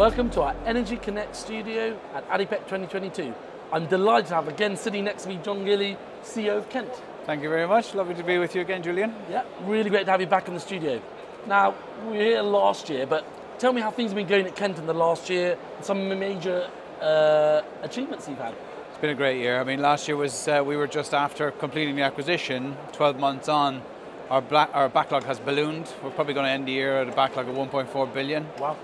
Welcome to our Energy Connect studio at ADIPEC 2022. I'm delighted to have again sitting next to me John Gilley, CEO of Kent. Thank you very much. Lovely to be with you again, Julian. Yeah, really great to have you back in the studio. Now, we were here last year, but tell me how things have been going at Kent in the last year and some major achievements you've had. It's been a great year. I mean, last year was, we were just after completing the acquisition, 12 months on. Our backlog has ballooned. We're probably going to end the year at a backlog of 1.4 billion. Wow.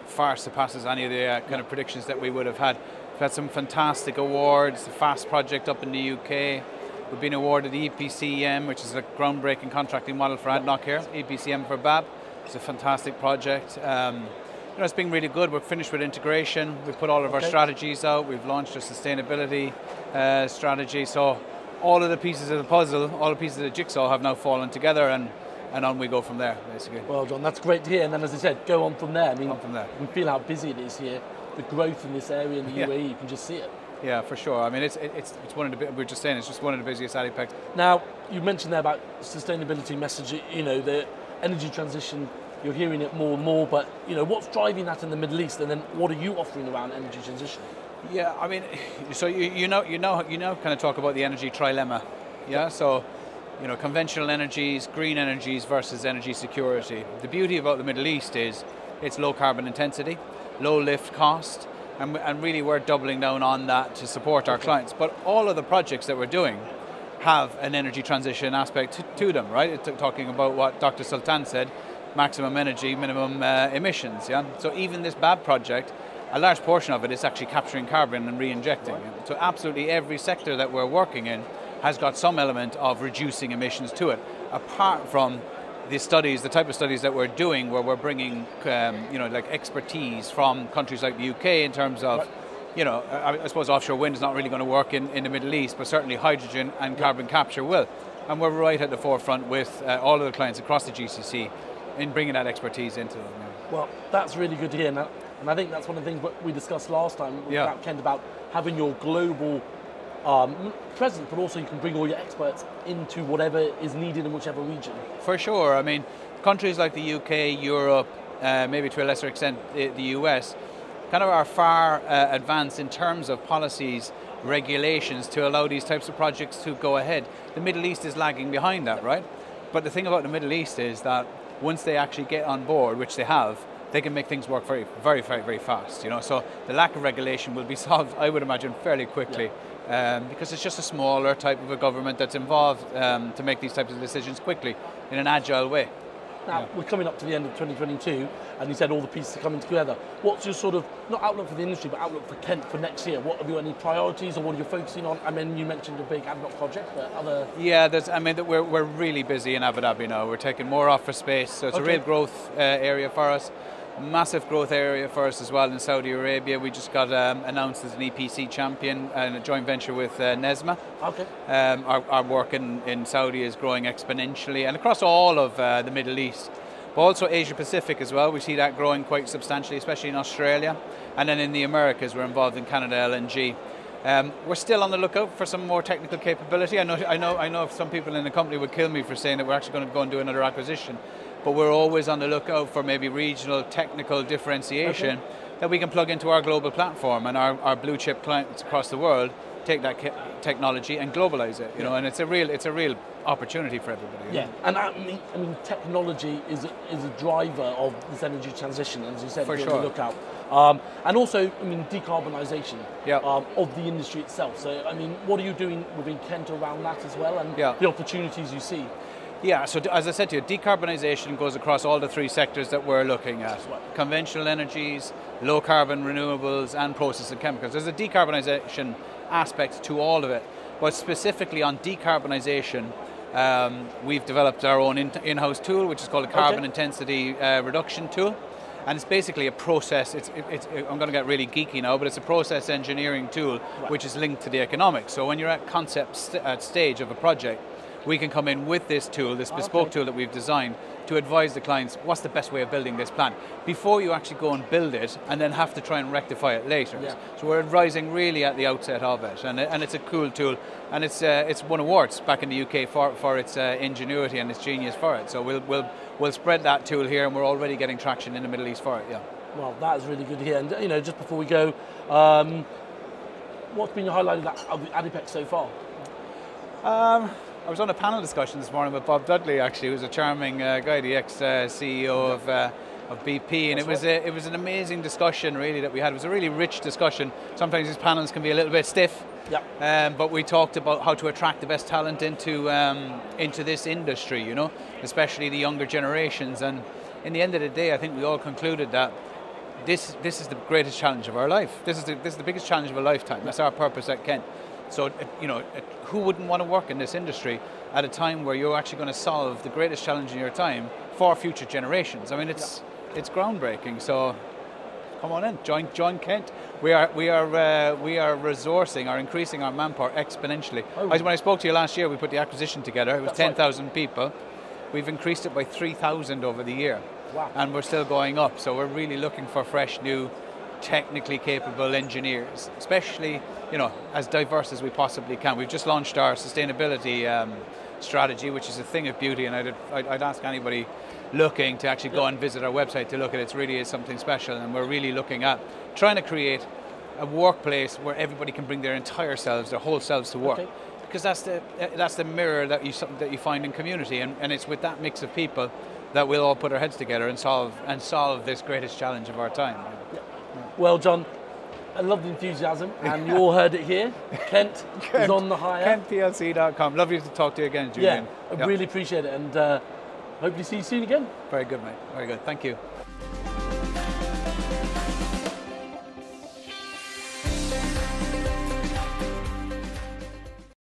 Far surpasses any of the kind of predictions that we would have had. We've had some fantastic awards, the FAST project up in the UK. We've been awarded the EPCM, which is a groundbreaking contracting model for ADNOC here, EPCM for BAB. It's a fantastic project. It's been really good. We're finished with integration. We've put all of our strategies out. We've launched our sustainability strategy. So all of the pieces of the puzzle, all the pieces of the jigsaw have now fallen together, and on we go from there, basically. Well, John, that's great to hear. And then, as I said, go on from there. I mean, on from there. You can feel how busy it is here. The growth in this area in the UAE, you can just see it. Yeah, for sure. I mean, it's one of the, we're just saying, it's just one of the busiest ADIPEC. Now, you mentioned there about sustainability message, the energy transition, you're hearing it more and more, but what's driving that in the Middle East, and then what are you offering around energy transition? Yeah, I mean, so you know, kind of talk about the energy trilemma, yeah. So, conventional energies, green energies versus energy security. The beauty about the Middle East is it's low carbon intensity, low lift cost, and really we're doubling down on that to support our clients. But all of the projects that we're doing have an energy transition aspect to them, right? It's talking about what Dr. Sultan said, maximum energy, minimum emissions, yeah? So even this BAB project, a large portion of it is actually capturing carbon and re-injecting. Right. So absolutely every sector that we're working in has got some element of reducing emissions to it, apart from the studies, the type of studies that we're doing where we're bringing, like expertise from countries like the UK in terms of, I suppose offshore wind is not really going to work in the Middle East, but certainly hydrogen and carbon capture will. And we're right at the forefront with all of the clients across the GCC in bringing that expertise into them. Well, that's really good to hear. Now, and I think that's one of the things we discussed last time about Kent, about having your global presence, but also you can bring all your experts into whatever is needed in whichever region. For sure. I mean, countries like the UK, Europe, maybe to a lesser extent the US, kind of are far advanced in terms of policies, regulations to allow these types of projects to go ahead. The Middle East is lagging behind that, right? But the thing about the Middle East is that once they actually get on board, which they have, they can make things work very, very, very, very fast. So the lack of regulation will be solved, I would imagine, fairly quickly. Because it's just a smaller type of a government that's involved to make these types of decisions quickly in an agile way. Now, we're coming up to the end of 2022, and you said all the pieces are coming together. What's your sort of, not outlook for the industry, but outlook for Kent for next year? What have you got any priorities, or what are you focusing on? I mean, you mentioned a big ADNOC project, but other... Yeah, we're really busy in Abu Dhabi now. We're taking more office space, so it's a real growth area for us. Massive growth area for us as well in Saudi Arabia. We just got announced as an EPC champion and a joint venture with NESMA. Okay. Our work in Saudi is growing exponentially, and across all of the Middle East, but also Asia Pacific as well. We see that growing quite substantially, especially in Australia, and then in the Americas we're involved in Canada LNG. We're still on the lookout for some more technical capability. I know some people in the company would kill me for saying that we're actually going to go and do another acquisition. But we're always on the lookout for maybe regional technical differentiation that we can plug into our global platform, and our blue chip clients across the world take that technology and globalize it. And it's a real opportunity for everybody. Yeah, and I mean, technology is a driver of this energy transition, as you said. For sure. Look out. And also, I mean, decarbonisation of the industry itself. So, I mean, what are you doing within Kent around that as well, and the opportunities you see? Yeah, so as I said to you, decarbonisation goes across all the three sectors that we're looking at. Conventional energies, low carbon renewables, and process and chemicals. There's a decarbonisation aspect to all of it. But specifically on decarbonisation, we've developed our own in-house tool, which is called a carbon intensity reduction tool. And it's basically a process, I'm going to get really geeky now, but it's a process engineering tool which is linked to the economics. So when you're at concept stage of a project, we can come in with this tool, this bespoke tool that we've designed, to advise the clients what's the best way of building this plant before you actually go and build it and then have to try and rectify it later. So we're advising really at the outset of it, and it's a cool tool, and it's won awards back in the UK for its ingenuity and its genius for it. So we'll spread that tool here, and we're already getting traction in the Middle East for it. Well, that is really good to hear. And you know, just before we go, what's been your highlight of the ADIPEC so far? I was on a panel discussion this morning with Bob Dudley, actually, who's a charming guy, the ex-CEO of BP, and it was an amazing discussion, really, that we had. It was a really rich discussion. Sometimes these panels can be a little bit stiff, but we talked about how to attract the best talent into this industry, you know, especially the younger generations. And in the end of the day, I think we all concluded that this is the greatest challenge of our life. This is the biggest challenge of a lifetime. That's our purpose at Kent. So, you know, who wouldn't want to work in this industry at a time where you're actually going to solve the greatest challenge in your time for future generations? I mean, it's groundbreaking. So, come on in, join Kent. We are resourcing, or increasing our manpower exponentially. Oh. When I spoke to you last year, we put the acquisition together. It was 10,000 people. We've increased it by 3,000 over the year. Wow. And we're still going up. So we're really looking for fresh, new, technically capable engineers, especially, you know, as diverse as we possibly can. We've just launched our sustainability strategy, which is a thing of beauty, and I'd ask anybody looking to actually go and visit our website to look at it. It really is something special, and we're really looking at trying to create a workplace where everybody can bring their entire selves, their whole selves to work. Because that's the mirror that you find in community, and it's with that mix of people that we'll all put our heads together and solve this greatest challenge of our time. Well, John, I love the enthusiasm, and you all heard it here. Kent is on the hire. KentPLC.com. Lovely to talk to you again, Julian. Yeah, I really appreciate it, and hopefully see you soon again. Very good, mate. Very good. Thank you.